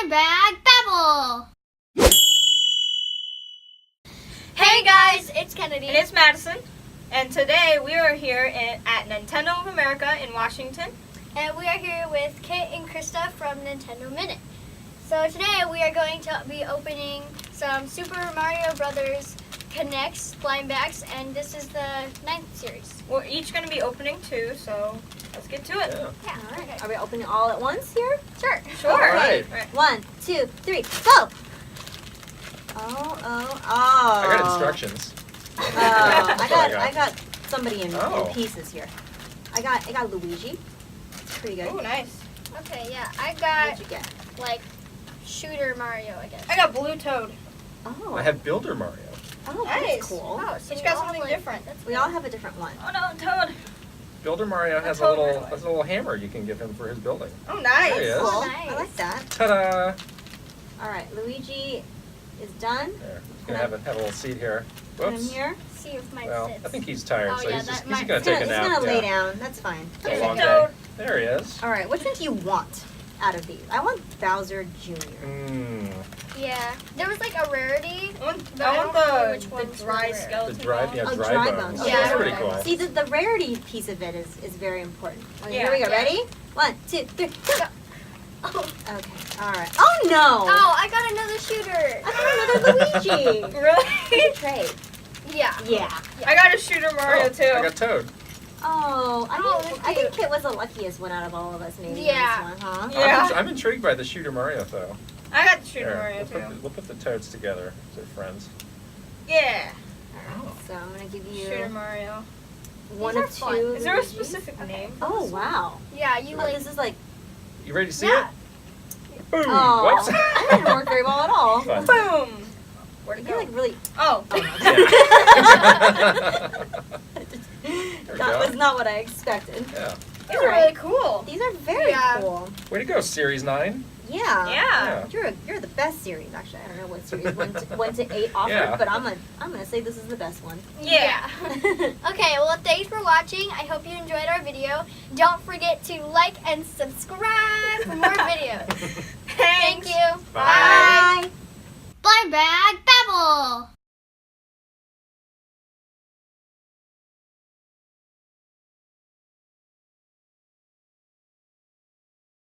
Slime Bag Babble! Hey guys, it's Kennedy. and it's Madison, and today we are here at Nintendo of America in Washington. And we are here with Kit and Krista from Nintendo Minute. So today we are going to be opening some Super Mario Brothers Connect slime bags, and this is the 9th series. We're each going to be opening 2, so let's get to it. Yeah, All right. okay. Are we opening all at once here? Sure. Sure. All right. 1, 2, 3, go! Oh. I got instructions. I got somebody in pieces here. I got Luigi. It's pretty good. Ooh, nice. Okay, yeah, I What'd got you get? like Shooter Mario, I guess. I got Blue Toad. Oh. I have Builder Mario. Oh, Nice. that's cool. Oh, so Each we got all something like- different. We all have a different one. Oh no, Toad. Builder Mario has a Toad little right away. little hammer you can give him for his building. Oh, nice. There he is. Cool. nice. I like that. Ta-da! All right, Luigi is done. There. He's gonna have a little seat here. Put him Whoops. here. See if mine Well, sits. I think he's tired, Oh, so yeah, he's that gonna might- take a He's nap. gonna lay yeah. down. That's fine. It's been There's a a long Toad. day. There he is. All right, which one do you want out of these? I want Bowser Jr. Mmm. Yeah, there was like a rarity. I want But I don't know which the ones dry were rare. skeleton. The dry, one. yeah, Oh, dry, dry bones. bones. Oh, Yeah, that's pretty dry cool. bones. See, the rarity piece of it is very important. Okay, Yeah. here we go. Yeah. Ready? 1, 2, 3, go! Oh, Okay, all right. Oh, no! I got another shooter. I got another Luigi! Really? Trade. Yeah. Yeah. I got a Shooter Mario Oh, too. I got Toad. Oh, Oh, I think cute. Kit was the luckiest one out of all of us, maybe. Yeah. On this one, huh? Yeah. I'm intrigued by the Shooter Mario, though. I got the Shooter There, Mario we'll too. put the Toads together. They're friends. Yeah. All right, so I'm gonna give Shooter you Mario. one These or are fun. two. Is there a Luigis. specific name? Oh, wow. Yeah, you Oh, like. this is like, You ready to see Yeah. it? Boom! oh, Whoops. that didn't work very well at all. Fun. Boom. Where'd it You're go? like really. Oh. There we That go. was not what I expected. Yeah. These are really cool. These are very Yeah. cool. Way to go, Series 9. Yeah. Yeah. You're the best series, actually. I don't know what series 1 to 8 offered, Yeah. but I'm gonna say this is the best one. Yeah. Okay, well, thanks for watching. I hope you enjoyed our video. Don't forget to like and subscribe for more videos. Thank Thanks. you. Bye.